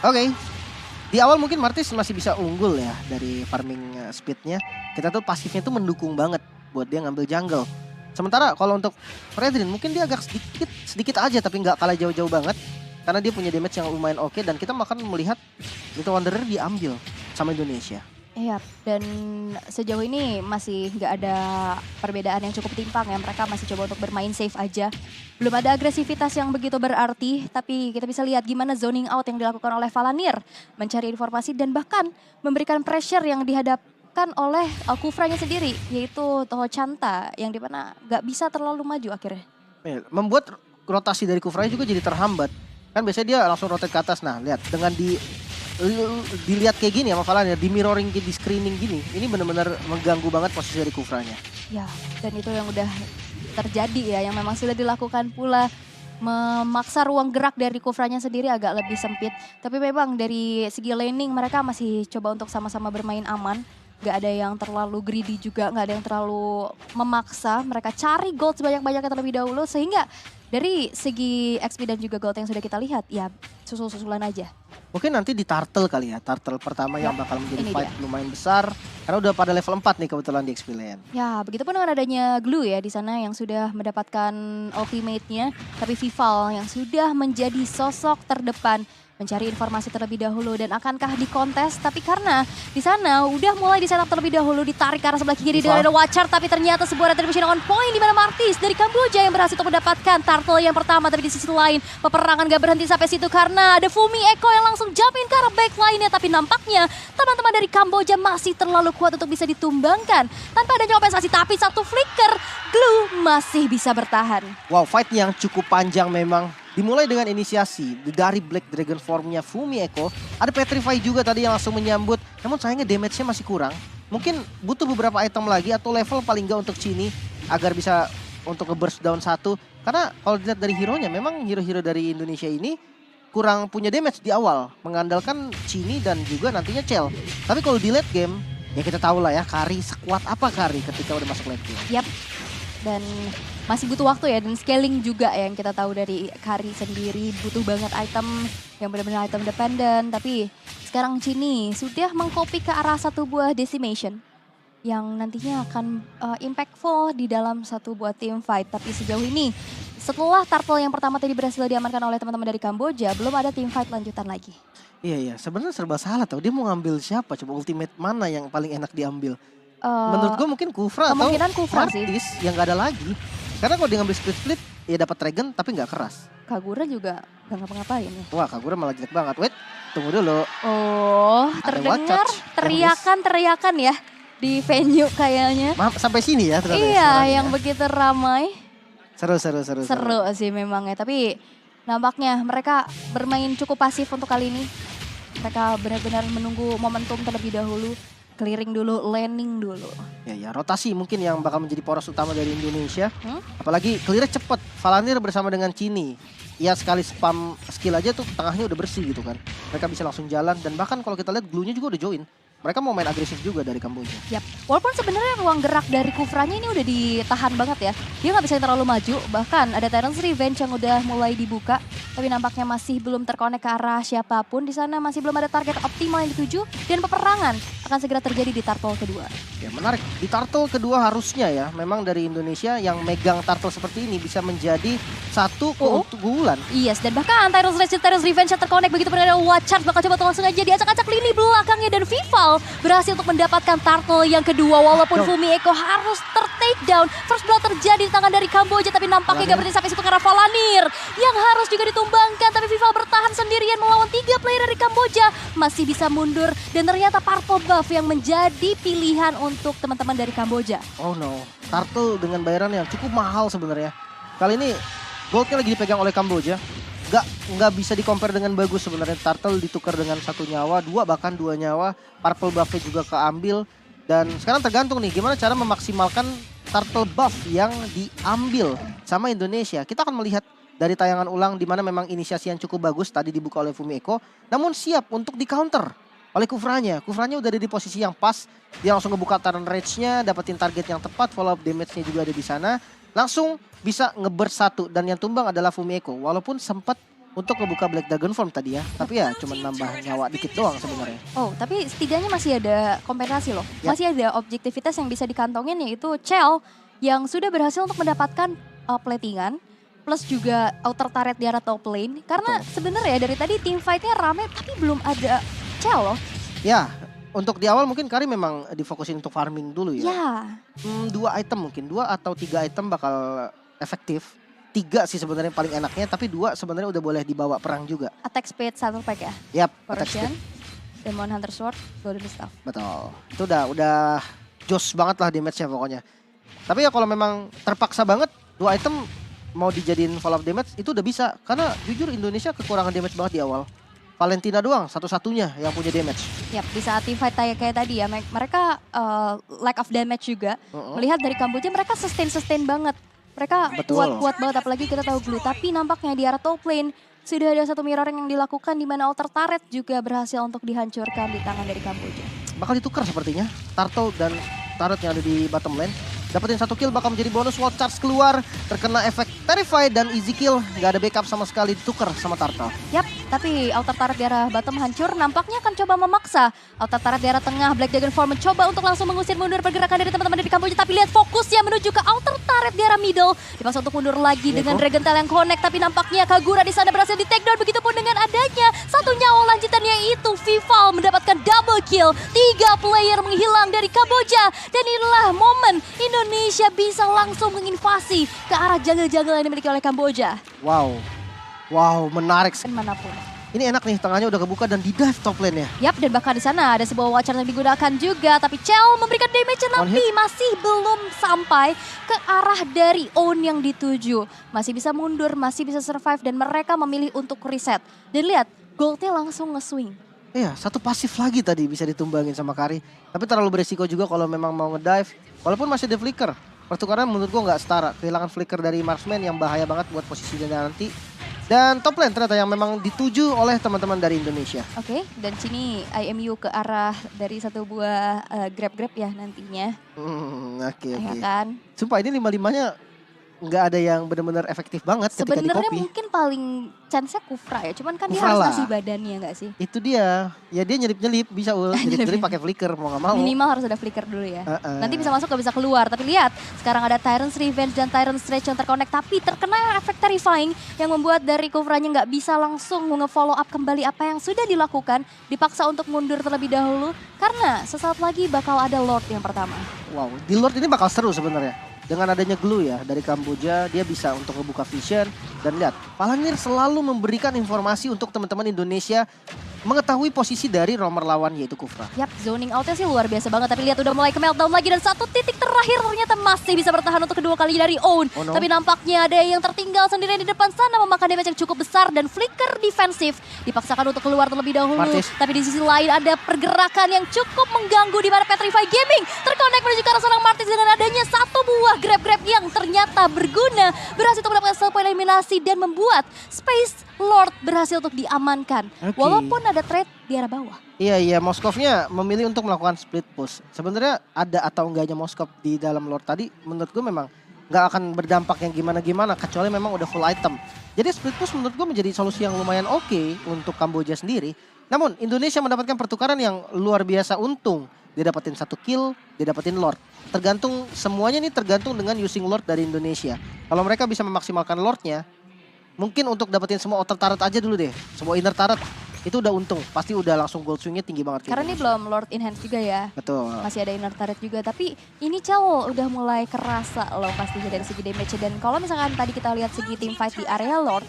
Oke. Di awal mungkin Martis masih bisa unggul ya dari farming speednya. Kita tuh pasifnya tuh mendukung banget buat dia ngambil jungle. Sementara kalau untuk Fredrin mungkin dia agak sedikit aja tapi nggak kalah jauh-jauh banget. Karena dia punya damage yang lumayan oke dan kita makan melihat itu Wanderer diambil sama Indonesia. Iya, dan sejauh ini masih nggak ada perbedaan yang cukup timpang ya. Mereka masih coba untuk bermain safe aja. Belum ada agresivitas yang begitu berarti, tapi kita bisa lihat gimana zoning out yang dilakukan oleh Valanir. Mencari informasi dan bahkan memberikan pressure yang dihadapkan oleh Kufranya sendiri, yaitu Toho Chanta, yang dimana nggak bisa terlalu maju akhirnya. Membuat rotasi dari Kufranya juga jadi terhambat. Kan biasanya dia langsung rotate ke atas. Nah lihat dengan dilihat kayak gini sama Valanir, di mirroring, di screening gini, ini benar-benar mengganggu banget posisi dari Kufranya. Ya, dan itu yang udah terjadi ya, yang memang sudah dilakukan pula, memaksa ruang gerak dari Kufranya sendiri agak lebih sempit. Tapi memang dari segi laning mereka masih coba untuk sama-sama bermain aman. Gak ada yang terlalu greedy juga, gak ada yang terlalu memaksa. Mereka cari gold sebanyak-banyaknya terlebih dahulu, sehingga dari segi XP dan juga gold yang sudah kita lihat, ya susul-susulan aja. Mungkin nanti di turtle kali ya, turtle pertama yang bakal menjadi fight dia. lumayan besar. Karena udah pada level 4 nih kebetulan di XP Lane. Ya, begitupun dengan adanya Glue ya di sana yang sudah mendapatkan ultimate-nya. Tapi Vival yang sudah menjadi sosok terdepan mencari informasi terlebih dahulu dan akankah dikontes, tapi karena di sana udah mulai di setup terlebih dahulu, ditarik ke arah sebelah kiri dengan ada Watcher, tapi ternyata sebuah retribution on point di mana Martis dari Kamboja yang berhasil untuk mendapatkan turtle yang pertama. Tapi di sisi lain peperangan gak berhenti sampai situ karena ada Fumi Eko yang langsung jumpin ke arah backline-nya, tapi nampaknya teman-teman dari Kamboja masih terlalu kuat untuk bisa ditumbangkan tanpa adanya kompensasi. Tapi satu flicker, Glue masih bisa bertahan. Wow, fight yang cukup panjang memang. Dimulai dengan inisiasi dari Black Dragon formnya Fumi Eko. Ada Petrify juga tadi yang langsung menyambut. Namun sayangnya damage-nya masih kurang. Mungkin butuh beberapa item lagi atau level paling nggak untuk Chini agar bisa untuk nge-burst down satu. Karena kalau dilihat dari hero-nya, memang hero-hero dari Indonesia ini kurang punya damage di awal. Mengandalkan Chini dan juga nantinya Chell. Tapi kalau di late game, ya kita tahu lah ya Kari sekuat apa Kari ketika udah masuk late game. Yap. Dan masih butuh waktu ya, dan scaling juga yang kita tahu dari Kari sendiri, butuh banget item yang benar-benar item dependent. Tapi sekarang Chini sudah mengcopy ke arah satu buah decimation yang nantinya akan impactful di dalam satu buah team fight. Tapi sejauh ini setelah turtle yang pertama tadi berhasil diamankan oleh teman-teman dari Kamboja, belum ada team fight lanjutan lagi. Iya, sebenarnya serba salah tau. Dia mau ngambil siapa? Coba ultimate mana yang paling enak diambil? Menurut gue mungkin Kufra atau Martis yang gak ada lagi. Karena kalau dia ngambil split-split, ya dapat Dragon tapi gak keras. Kagura juga gak ngapa-ngapain ya. Wah, Kagura malah jelek banget. Wait, tunggu dulu. Oh, terdengar teriakan-teriakan ya di venue kayaknya. Sampai sini ya. Iya, yang begitu ramai. Seru sih memang ya, tapi nampaknya mereka bermain cukup pasif untuk kali ini. Mereka benar-benar menunggu momentum terlebih dahulu. Clearing dulu, landing dulu. Ya, rotasi mungkin yang bakal menjadi poros utama dari Indonesia. Apalagi clear cepet. Valanir bersama dengan Chini. Ya sekali spam skill aja tuh tengahnya udah bersih gitu kan. Mereka bisa langsung jalan dan bahkan kalau kita lihat Glue-nya juga udah join. Mereka mau main agresif juga dari Kamboja. Yap. Walaupun sebenarnya ruang gerak dari Kufranya ini udah ditahan banget ya. Dia nggak bisa terlalu maju. Bahkan ada Tyrant's Revenge yang udah mulai dibuka. Tapi nampaknya masih belum terkonek ke arah siapapun. Di sana masih belum ada target optimal yang dituju. Dan peperangan akan segera terjadi di turtle kedua. Ya menarik. Di turtle kedua harusnya ya. Memang dari Indonesia yang megang turtle seperti ini bisa menjadi satu keunggulan. Yes, dan bahkan Tyrant's Revenge yang terkonek. Begitu pun ada Watcher bakal coba langsung aja diacak-acak lini belakangnya. Dan Vival berhasil untuk mendapatkan turtle yang kedua. Walaupun Fumi Eko harus ter-take down. First blood terjadi di tangan dari Kamboja. Tapi nampaknya gak berhenti sampai situ karena Valanir yang harus juga ditumbangkan. Tapi Vival bertahan sendirian melawan 3 player dari Kamboja. Masih bisa mundur. Dan ternyata purple buff yang menjadi pilihan untuk teman-teman dari Kamboja. Oh no, turtle dengan bayaran yang cukup mahal sebenarnya. Kali ini goldnya lagi dipegang oleh Kamboja. Nggak bisa di-compare dengan bagus sebenarnya. Turtle ditukar dengan 1 nyawa, 2 bahkan 2 nyawa. Purple buff-nya juga keambil. Dan sekarang tergantung nih gimana cara memaksimalkan turtle buff yang diambil sama Indonesia. Kita akan melihat dari tayangan ulang di mana memang inisiasi yang cukup bagus tadi dibuka oleh Fumi Eko. Namun siap untuk di-counter oleh Kufranya. Kufranya udah ada di posisi yang pas. Dia langsung ngebuka turn rage-nya, dapetin target yang tepat, follow up damage-nya juga ada di sana. Langsung bisa nge-burst 1 dan yang tumbang adalah Fumi Eko. Walaupun sempat untuk ngebuka Black Dragon Form tadi ya. Tapi ya cuma nambah nyawa dikit doang sebenarnya. Oh, tapi setidaknya masih ada kompensasi loh. Ya. Masih ada objektivitas yang bisa dikantongin, yaitu Chell yang sudah berhasil untuk mendapatkan platingan. Plus juga outer turret di arah top lane. Karena sebenarnya dari tadi tim fight-nya rame tapi belum ada Chell loh. Ya, untuk di awal mungkin Kari memang difokusin untuk farming dulu ya. Ya, 2 item mungkin, 2 atau 3 item bakal efektif. 3 sih sebenarnya paling enaknya, tapi 2 sebenarnya udah boleh dibawa perang juga. attack speed satu pack ya. Yap, attack Corrosion, speed. Demon Hunter Sword, Golden Staff. Betul. Itu udah jos banget lah damage-nya pokoknya. Tapi ya kalau memang terpaksa banget 2 item mau dijadiin follow up damage itu udah bisa. Karena jujur Indonesia kekurangan damage banget di awal. Valentina doang satu-satunya yang punya damage. Yap, di saat team fight kayak tadi ya, mereka lack of damage juga. Melihat dari Kamboja mereka sustain banget. Mereka Betul. kuat banget, apalagi kita tahu Glue. Tapi nampaknya di arah top lane sudah ada satu mirroring yang dilakukan di mana outer turret juga berhasil untuk dihancurkan di tangan dari Kamboja. Bakal ditukar sepertinya. Turtle dan turret yang ada di bottom lane. Dapetin 1 kill bakal menjadi bonus, wall charge keluar. Terkena efek Terrify dan easy kill. Gak ada backup sama sekali, ditukar sama Turtle. Yap, tapi outer turret di arah bottom hancur. Nampaknya akan coba memaksa outer turret di arah tengah. Black Dragon Form mencoba untuk langsung mengusir mundur pergerakan dari teman-teman dari Kamboja. Tapi lihat fokusnya menuju ke outer turret di arah middle. Dipaksa untuk mundur lagi dengan Dragon Tail yang connect. Tapi nampaknya Kagura di sana berhasil di take down. Begitupun dengan adanya satu nyawa lanjutannya itu Vival mendapatkan double kill. 3 player menghilang dari Kamboja. Dan inilah momen Indonesia bisa langsung menginvasi ke arah jungle-jungle yang dimiliki oleh Kamboja. Wow, menarik. Dan manapun. Ini enak nih, tengahnya udah kebuka dan di dive top lane ya. Yap, dan bahkan di sana ada sebuah watcher yang digunakan juga. Tapi Chell memberikan damage tapi masih belum sampai ke arah dari Own yang dituju. Masih bisa mundur, masih bisa survive dan mereka memilih untuk reset. Dan lihat, goldnya langsung nge-swing. Iya, satu pasif lagi tadi bisa ditumbangin sama Kari. Tapi terlalu beresiko juga kalau memang mau ngedive. Walaupun masih ada flicker. Pertukaran menurut gua nggak setara. Kehilangan flicker dari marksman yang bahaya banget buat posisinya nanti. Dan top lane ternyata yang memang dituju oleh teman-teman dari Indonesia. Oke, dan sini IMU ke arah dari satu buah grab-grab ya nantinya. Oke. Ya kan? Sumpah ini 5-5-nya nggak ada yang benar-benar efektif banget ketika di Sebenarnya copy. mungkin paling chance-nya Kufra ya. Cuman kan dia Kufra harus lah. ngasih badannya nggak sih? Itu dia. Ya dia nyelip-nyelip bisa nyelip-nyelip pakai flicker mau nggak mau. Minimal harus ada flicker dulu ya. Nanti bisa Nanti masuk gak bisa keluar. Tapi lihat, sekarang ada Tyrant's Revenge dan Tyrant's Stretch yang terkonek. Tapi terkena efek Terrifying yang membuat dari Kufranya nggak bisa langsung nge-follow up kembali apa yang sudah dilakukan. Dipaksa untuk mundur terlebih dahulu. Karena sesaat lagi bakal ada Lord yang pertama. Wow, di Lord ini bakal seru sebenarnya. Dengan adanya Glue ya dari Kamboja, dia bisa untuk ngebuka vision. Dan lihat, Palanir selalu memberikan informasi untuk teman-teman Indonesia mengetahui posisi dari romer lawan yaitu Kufra. Yap, zoning outnya sih luar biasa banget. Tapi lihat udah mulai ke meltdown lagi. Dan satu titik terakhir ternyata masih bisa bertahan untuk kedua kali dari Own. Oh no. Tapi nampaknya ada yang tertinggal sendirian di depan sana memakan damage yang cukup besar. Dan flicker defensif dipaksakan untuk keluar terlebih dahulu. Martis. Tapi di sisi lain ada pergerakan yang cukup mengganggu di mana Petrify Gaming terkonek menuju ke arah seorang Martis dengan adanya satu buah grab-grab yang ternyata berguna. Berhasil untuk mendapatkan satu poin eliminasi dan membuat Space Lord berhasil untuk diamankan. Oke. Walaupun ada trade di arah bawah. Iya, Moskovnya memilih untuk melakukan split push. Sebenarnya ada atau enggaknya Moskov di dalam Lord tadi menurut gue memang nggak akan berdampak yang gimana-gimana kecuali memang udah full item. Jadi split push menurut gue menjadi solusi yang lumayan oke untuk Kamboja sendiri. Namun Indonesia mendapatkan pertukaran yang luar biasa untung. Dia dapetin 1 kill, dia dapetin Lord. Tergantung semuanya nih tergantung dengan using Lord dari Indonesia. Kalau mereka bisa memaksimalkan Lordnya, mungkin untuk dapetin semua outer turret aja dulu deh. Semua inner turret itu udah untung. Pasti udah langsung gold swingnya tinggi banget. Karena ini belum Lord in hand juga ya. Betul. Masih ada inner turret juga. Tapi ini Chell udah mulai kerasa loh pastinya dari segi damage. Dan kalau misalkan tadi kita lihat segi team fight di area Lord.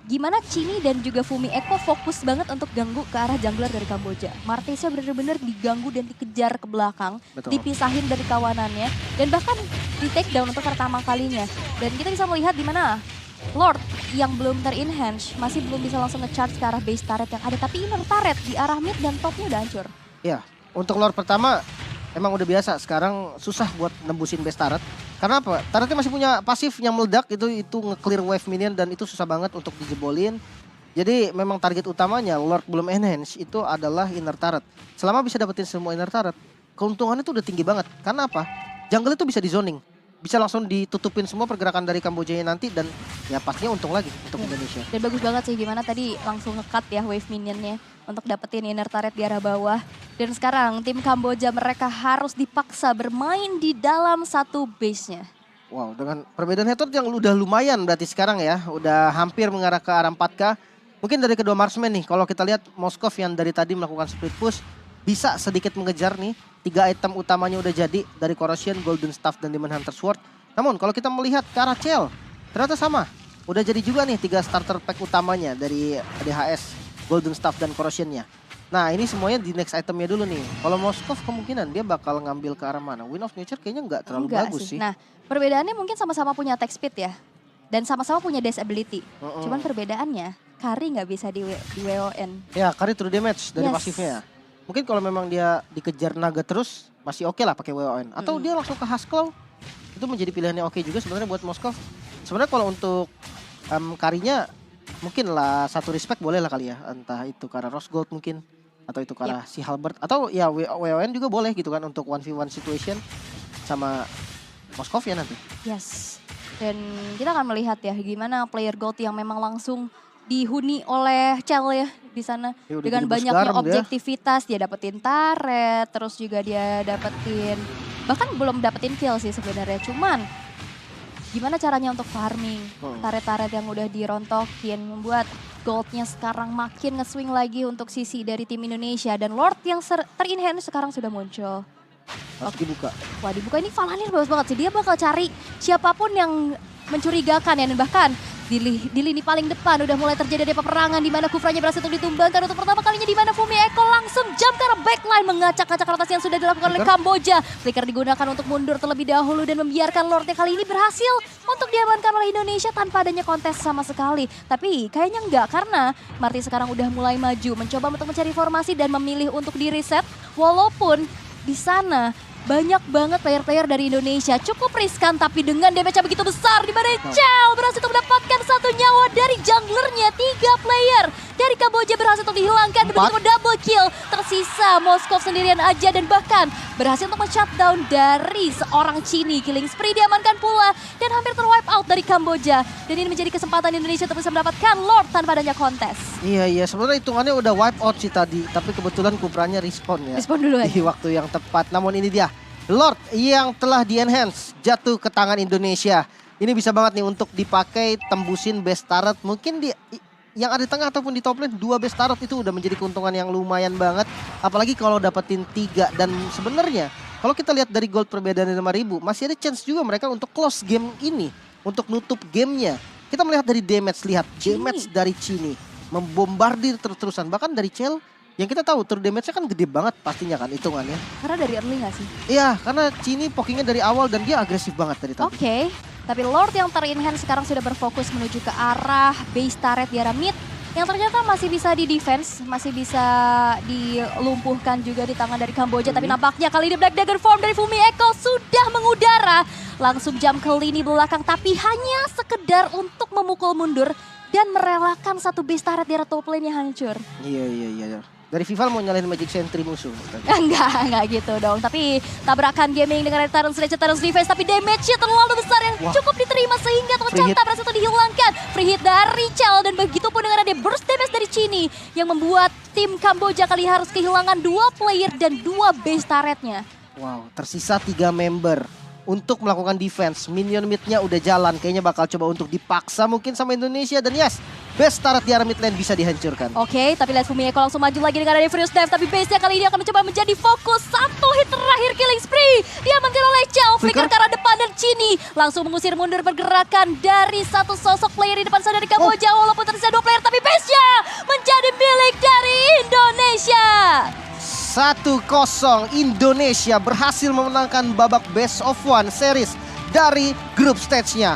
Gimana Chini dan juga Fumi Eko fokus banget untuk ganggu ke arah jungler dari Kamboja. Martesnya benar-benar diganggu dan dikejar ke belakang. Betul. Dipisahin dari kawanannya. Dan bahkan di take down untuk pertama kalinya. Dan kita bisa melihat di mana Lord yang belum ter-enhance masih belum bisa langsung nge-charge ke arah base turret yang ada. Tapi inner turret di arah mid dan topnya udah hancur. Ya, untuk Lord pertama emang udah biasa. Sekarang susah buat nembusin base turret. Karena apa? Turretnya masih punya pasif yang meledak itu nge-clear wave minion dan itu susah banget untuk dijebolin. Jadi memang target utamanya Lord belum enhance itu adalah inner turret. Selama bisa dapetin semua inner turret, keuntungannya itu udah tinggi banget. Karena apa? Jungle itu bisa di zoning. bisa langsung ditutupin semua pergerakan dari Kambojanya nanti dan ya pastinya untung lagi untuk Indonesia. Dan bagus banget sih gimana tadi langsung nge-cut ya wave minionnya untuk dapetin inner turret di arah bawah. Dan sekarang tim Kamboja mereka harus dipaksa bermain di dalam satu base-nya. Wow, dengan perbedaan head yang udah lumayan berarti sekarang ya. Udah hampir mengarah ke arah 4K. Mungkin dari kedua marksman nih, kalau kita lihat Moskov yang dari tadi melakukan split push, bisa sedikit mengejar nih. 3 item utamanya udah jadi dari Corrosion, Golden Staff, dan Demon Hunter Sword. Namun kalau kita melihat ke arah Chell, ternyata sama. Udah jadi juga nih 3 starter pack utamanya dari DHS, Golden Staff, dan Corrosionnya. Nah ini semuanya di next itemnya dulu nih. Kalau Moskov kemungkinan dia bakal ngambil ke arah mana? Wind of Nature kayaknya nggak terlalu bagus sih. Nah perbedaannya mungkin sama-sama punya attack speed ya. Dan sama-sama punya dash ability. Cuman perbedaannya, Kari nggak bisa di WON. Ya, Kari true damage dari pasifnya. Mungkin kalau memang dia dikejar naga terus, masih oke lah pakai WON. Atau dia langsung ke Husklaw, itu menjadi pilihan yang oke juga sebenarnya buat Moskov. Sebenarnya kalau untuk Karinya, mungkin lah satu respect boleh lah kali ya. Entah itu ke arah Rose Gold mungkin, atau itu ke arah si Halberd. Atau ya WON juga boleh gitu kan untuk 1v1 situation sama Moskov ya nanti. Yes, dan kita akan melihat ya gimana player gold yang memang langsung dihuni oleh Chell ya di sana Ya, dengan banyaknya objektivitas dia dapetin turret, terus juga dia dapetin bahkan belum dapetin kill sih sebenarnya, cuman gimana caranya untuk farming turret-turret yang udah dirontokin membuat goldnya sekarang makin nge-swing lagi untuk sisi dari tim Indonesia dan Lord yang ter-enhance sekarang sudah muncul. Harus dibuka. Wah dibuka ini Valanir bagus banget sih, dia bakal cari siapapun yang mencurigakan ya, dan bahkan di lini paling depan udah mulai terjadi ada peperangan di mana Kufranya berhasil untuk ditumbangkan untuk pertama kalinya, di mana Fumi Eko langsung jump ke arah backline mengacak-acak rotasi yang sudah dilakukan oleh Kamboja. Flicker digunakan untuk mundur terlebih dahulu dan membiarkan Lordnya kali ini berhasil untuk diamankan oleh Indonesia tanpa adanya kontes sama sekali. Tapi kayaknya enggak, karena Marty sekarang udah mulai maju mencoba untuk mencari formasi dan memilih untuk di reset, walaupun di sana banyak banget player-player dari Indonesia. Cukup riskan tapi dengan damage yang begitu besar, di mana Chell berhasil untuk mendapatkan 1 nyawa dari junglernya. 3 player dari Kamboja berhasil untuk dihilangkan, begitu double kill. Tersisa Moskov sendirian aja dan bahkan berhasil untuk men-shutdown dari seorang Chini. Killing spree diamankan pula dan hampir ter-wipe out dari Kamboja. Dan ini menjadi kesempatan Indonesia untuk bisa mendapatkan Lord tanpa adanya kontes. Iya, sebenarnya hitungannya udah wipe out sih tadi. Tapi kebetulan Kubranya respawn ya. Respawn dulu di waktu yang tepat. Namun ini dia, Lord yang telah di-enhance jatuh ke tangan Indonesia. Ini bisa banget nih untuk dipakai tembusin base turret. Mungkin di yang ada di tengah ataupun di top lane, 2 base turret itu udah menjadi keuntungan yang lumayan banget. Apalagi kalau dapetin 3. Dan sebenarnya kalau kita lihat dari gold perbedaan 5.000, masih ada chance juga mereka untuk close game ini, untuk nutup gamenya. Kita melihat dari damage, lihat damage dari Chini membombardir terus-terusan. Bahkan dari Chell yang kita tahu true damage-nya kan gede banget pastinya kan hitungannya. Karena dari early gak sih? Iya, karena Chini pokingnya dari awal dan dia agresif banget dari tadi. Oke, tapi Lord yang ter-enhance sekarang sudah berfokus menuju ke arah base turret di arah mid. Yang ternyata masih bisa di defense, masih bisa dilumpuhkan juga di tangan dari Kamboja. Tapi nampaknya kali ini Black Dagger form dari Fumi Eko sudah mengudara. Langsung jump ke lini belakang, tapi hanya sekedar untuk memukul mundur dan merelakan 1 base turret di arah top lane-nya hancur. Iya. Dari Vival mau nyalain Magic Sentry musuh. Enggak gitu dong. Tapi tabrakan gaming dengan Tyrant Sledge, Tyrant Defense. Tapi damage-nya terlalu besar yang cukup diterima sehingga tercantap berhasil dihilangkan. Free hit dari Chell dan begitu pun dengan ada burst damage dari Chini. Yang membuat tim Kamboja kali harus kehilangan 2 player dan 2 base turretnya. Wow, tersisa 3 member untuk melakukan defense. Minion mid-nya udah jalan, kayaknya bakal coba untuk dipaksa mungkin sama Indonesia. Dan yes, base turret di arah mid lane bisa dihancurkan. Oke, tapi lihat Fumi Eko langsung maju lagi dengan ada Furious Dive. Tapi base-nya kali ini akan mencoba menjadi fokus. 1 hit terakhir killing spree diamankan oleh Chell. Flicker ke arah depan dan Chini langsung mengusir mundur pergerakan dari 1 sosok player di depan sana dari Kamboja. Walaupun tersisa 2 player, tapi base-nya menjadi milik dari Indonesia. 1-0 Indonesia berhasil memenangkan babak best of 1 series dari grup stage-nya.